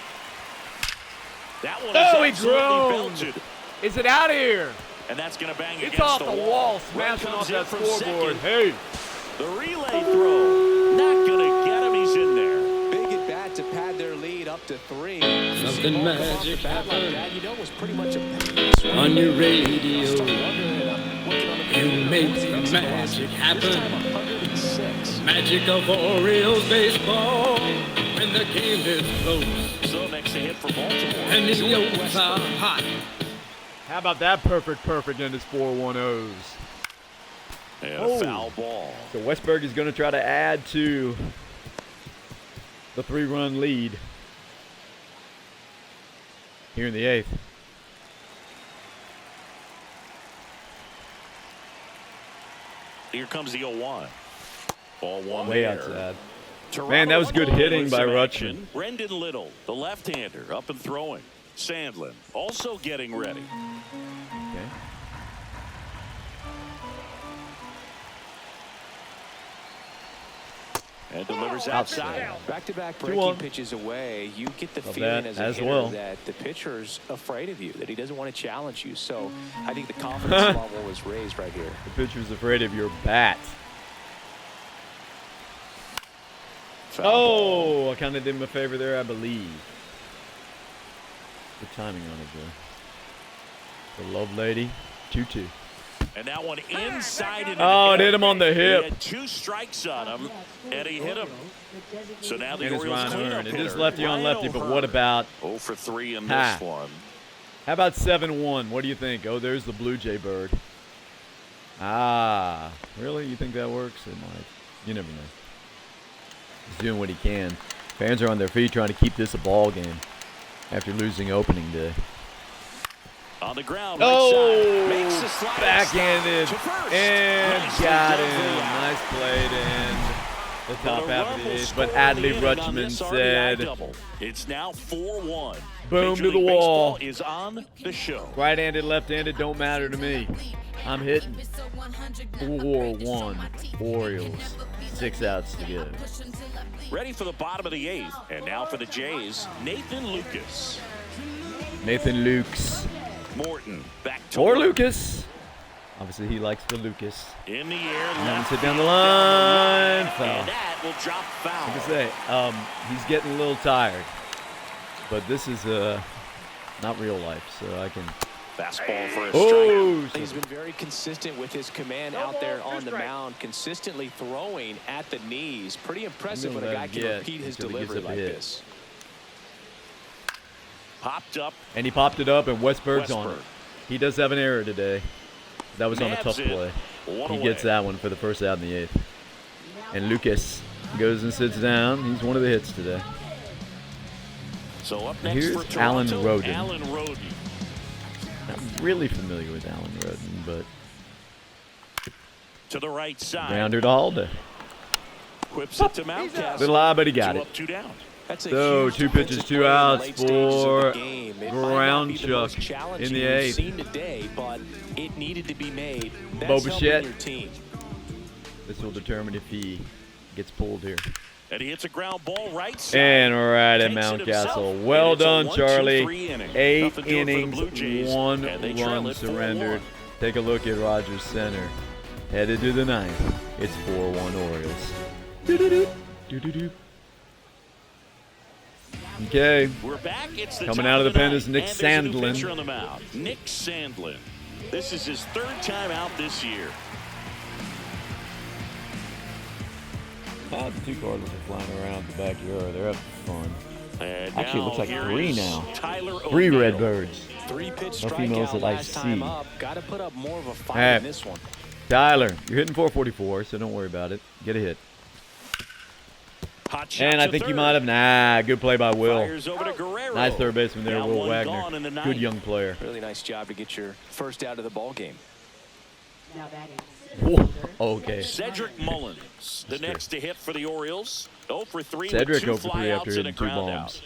That one Oh, he is absolutely droned. belted. Is it out of here? And that's going to bang It's against off the the wall. wall, Run smashing comes off in that from scoreboard. second. Hey. The relay throw. Not going to get him. He's in there. Big at bat to pad their lead up to 3. Something magic happened That, you know, was pretty much a on your radio. Start wondering, I'm looking on the You computer, make who was the next magic This time happen. 106. Magic of Orioles baseball when the game is close So next to hit for Baltimore. and the Oaks are hot. How about that perfect in his 4-1-0s? And Oh. a foul ball. So Westberg is going to try to add to the 3-run lead here in the 8th. Here comes the 0-1. Ball one Way there. outside. Toronto Man, that was good hitting with by some Rutschman. action. Brendan Little, the left-hander, up and throwing. Sandlin also getting ready. Okay. And delivers Outside. outside. Back-to-back 2-1. breaking pitches away, you get the Love feeling that as a as hitter well. that the pitcher's afraid of you, that he doesn't want to challenge you. So I think the confidence level is raised right here. The pitcher's afraid of your bat. Foul ball. Oh, I kind of did him a favor there, I believe. Good timing on it, though. The love lady, 2-2. And that one inside and Oh, it hit him on the He hip. had 2 strikes on him, and he hit him. So now the And it's Orioles Ryan cleanup Hearn. It hitter, is lefty on Ryan lefty, but O'Hearn. what about, 0 for 3 in Ha. this one. how about 7-1? What do you think? Oh, there's the Blue Jay bird. Ah, really? You think that works? It might. You never know. He's doing what he can. Fans are on their feet trying to keep this a ball game after losing opening day. On the ground, right Oh, side. Makes the slide backhanded, to first. and Nicely got done him. for the out. Nice play to end the top Well, half of Run the will 8th. score But the Adley inning on Rutschman this RBI said, double. It's now 4-1. Boom Major to the League wall. Baseball is on the show. right-handed, left-handed, don't matter to me. I'm hitting. 4-1 Orioles. 6 outs to go. Ready for the bottom of the 8th. And now for the Jays, Nathan Lucas. Nathan Lukes. Morton back to Or work. Lucas. Obviously, he likes the Lucas. In the air, Happens left hit down the field, line. And Foul. that will drop foul. Like I say, he's getting a little tired. But this is not real life, so I can... Fastball for a strike. Oh! He's been very consistent with his command out there on the mound, consistently throwing at the knees. Pretty impressive when a guy can repeat his until he gets delivery up a like hit. this. Popped up. And he popped it up, and Westberg's on it. Westberg. He does have an error today. That was on a Nabs tough it. play. One He away. gets that one for the first out in the 8th. And Lucas goes and sits down. He's one of the hits today. So up next Here's for Toronto, Alan Roden. Alan Roden. Not really familiar with Alan Roden, but To the right side. grounder to Halda. Whips it to Mountcastle. Little eye, but he got 2 it. up, 2 down. That's a So, huge 2 pitches, defensive 2 play in the outs late stages of for the game. It might not Ground be the most Chuck challenging in the we've 8th. seen today, but it needed to be made. That's Bo helping Bichette. your team. This will determine if he gets pulled here. And he hits a ground ball right side. And right at Takes it Mountcastle. himself. Well And it's a done, 1-2-3 Charlie. inning. 8 Nothing doing for the innings, Blue Jays, 1 and they trail run it 4-1. surrendered. Take a look at Rogers Center. Headed to the 9th. It's 4-1 Orioles. Doo-doo-doo. Doo-doo-doo. Okay. We're back. It's the Coming top out of the pen ninth. is Nick And there's a new Sandlin. pitcher on the mound. Nick Sandlin. This is his 3rd time out this year. The 2 Cardinals are flying around the backyard. They're having fun. And Actually, it looks like here 3 is now. Tyler 3 O'Neill. Redbirds. 3-pitch No females strikeout that I last time see. up. Got to put up more of a fight Hey. in this one. Tyler, you're hitting 444, so don't worry about it. Get a hit. Hot shot And I to think you third. might have. Good play by Will. Fires over to Guerrero. Nice third baseman there, Now Will one Wagner. gone in the Good ninth. young player. Really nice job to get your first out of the ball game. Now batting Whoa, center fielder, okay. Cedric Mullins, the next to hit for the Orioles. 0 for 3 Cedric with 2 0 for 3 flyouts after and a hitting 2 ground bombs.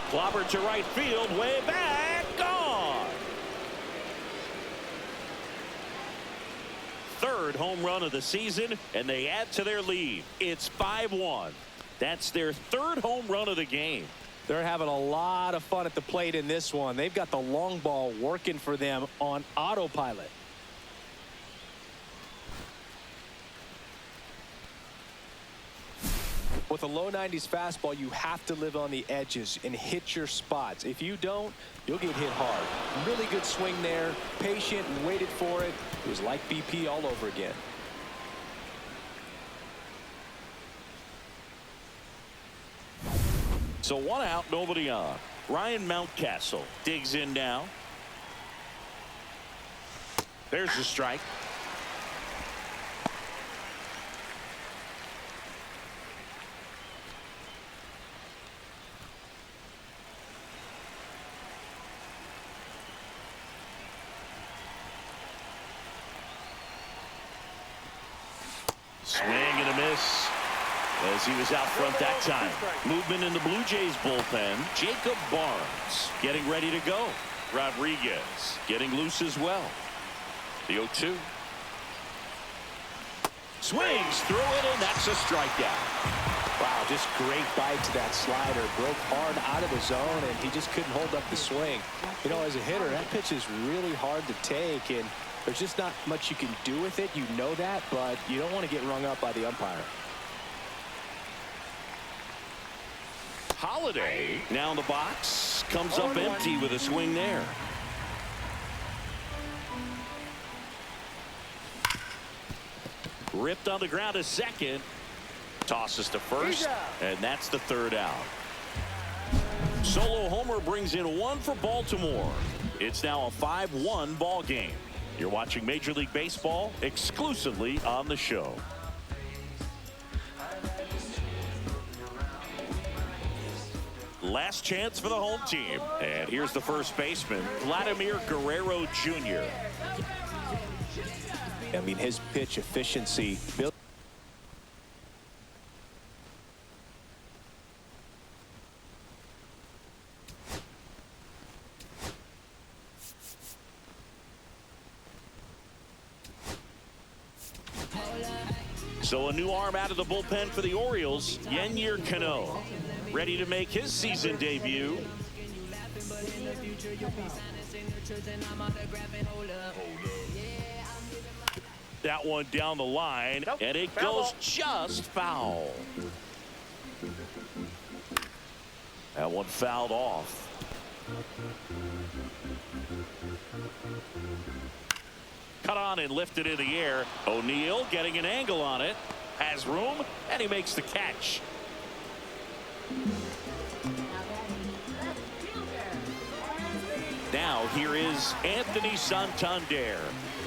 out. Clobber to right field, way back, gone. Third home run of the season, and they add to their lead. It's 5-1. That's their third home run of the game. They're having a lot of fun at the plate in this one. They've got the long ball working for them on autopilot. With a low 90s fastball, you have to live on the edges and hit your spots. If you don't, you'll get hit hard. Really good swing there, patient and waited for it. It was like BP all over again. So 1 out, nobody on. Ryan Mountcastle digs in now. There's the strike. Swing and a miss as he was out front that time. Movement in the Blue Jays bullpen. Jacob Barnes getting ready to go. Rodriguez getting loose as well. The 0-2. Swings through it, and that's a strikeout. Wow, just great bite to that slider. Broke hard out of the zone, and he just couldn't hold up the swing. You know, as a hitter, that pitch is really hard to take, and there's just not much you can do with it. You know that, but you don't want to get rung up by the umpire. Holiday now in the box, comes up empty with a swing there. Ripped on the ground to second. Tosses to first, and that's the third out. Solo homer brings in 1 for Baltimore. It's now a 5-1 ball game. You're watching Major League Baseball exclusively on the show. Last chance for the home team. And here's the first baseman, Vladimir Guerrero Jr. I mean, his pitch efficiency. So a new arm out of the bullpen for the Orioles, Yennier Cano, ready to make his season debut. That one down the line, and it goes just foul. That one fouled off. Cut on and lifted in the air. O'Neal getting an angle on it. Has room, and he makes the catch. Now here is Anthony Santander.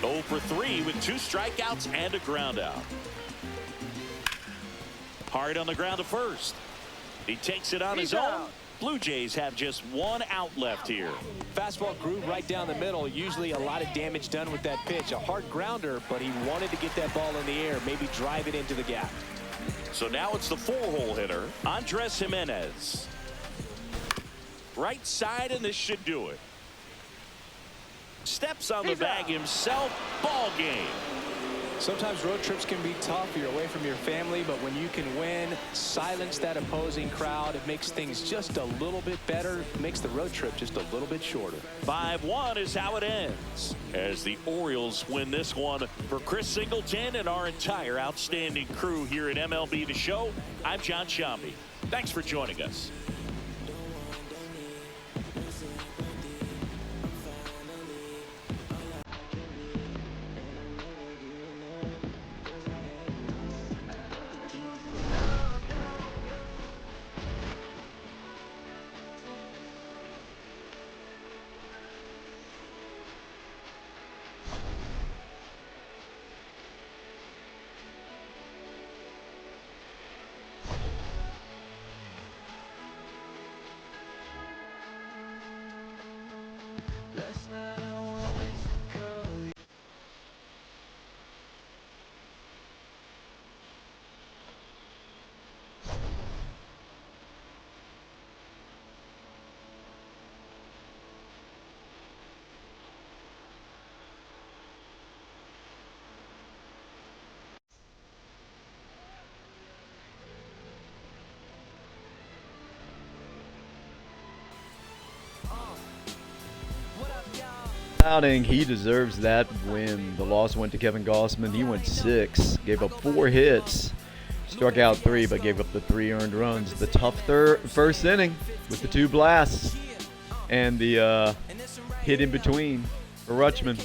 0 for 3 with 2 strikeouts and a ground out. Hard on the ground to first. He takes it on his own. Blue Jays have just 1 out left here. Fastball groove right down the middle. Usually a lot of damage done with that pitch. A hard grounder, but he wanted to get that ball in the air, maybe drive it into the gap. So now it's the 4-hole hitter, Andres Jimenez. Right side, and this should do it. Steps on the bag himself. Ball game. Sometimes road trips can be tough. You're away from your family, but when you can win, silence that opposing crowd, it makes things just a little bit better. It makes the road trip just a little bit shorter. 5-1 is how it ends as the Orioles win this one. For Chris Singleton and our entire outstanding crew here at MLB The Show, I'm John Shambi. Thanks for joining us. pouting. He deserves that win. The loss went to Kevin Gossman. He went 6, gave up 4 hits, struck out 3, but gave up the 3 earned runs. The tough first inning with the 2 blasts and the hit in between for Rutschman.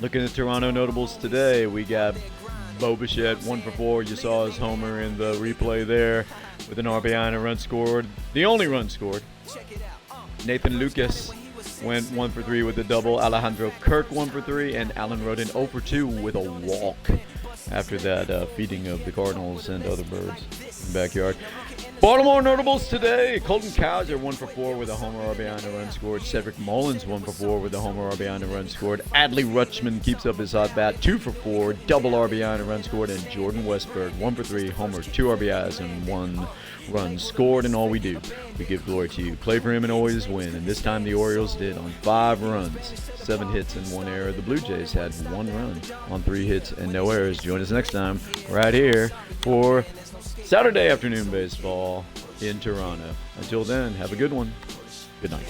Looking at Toronto notables today, we got Bo Bichette, 1 for 4. You saw his homer in the replay there with an RBI and a run scored. The only run scored. Nathan Lucas went 1 for 3 with a double. Alejandro Kirk 1 for 3, and Alan Rodin 0 for 2 with a walk after that feeding of the Cardinals and other birds in the backyard. Baltimore notables today. Colton Cowser 1 for 4 with a homer, RBI, and a run scored. Cedric Mullins 1 for 4 with a homer, RBI, and a run scored. Adley Rutschman keeps up his hot bat, 2 for 4, double RBI and a run scored. And Jordan Westberg 1 for 3, homer, 2 RBIs, and 1 run scored. And all we do, we give glory to you. Play for him and always win. And this time the Orioles did on 5 runs, 7 hits and 1 error. The Blue Jays had 1 run on 3 hits and no errors. Join us next time right here for Saturday afternoon baseball in Toronto. Until then, have a good one. Good night.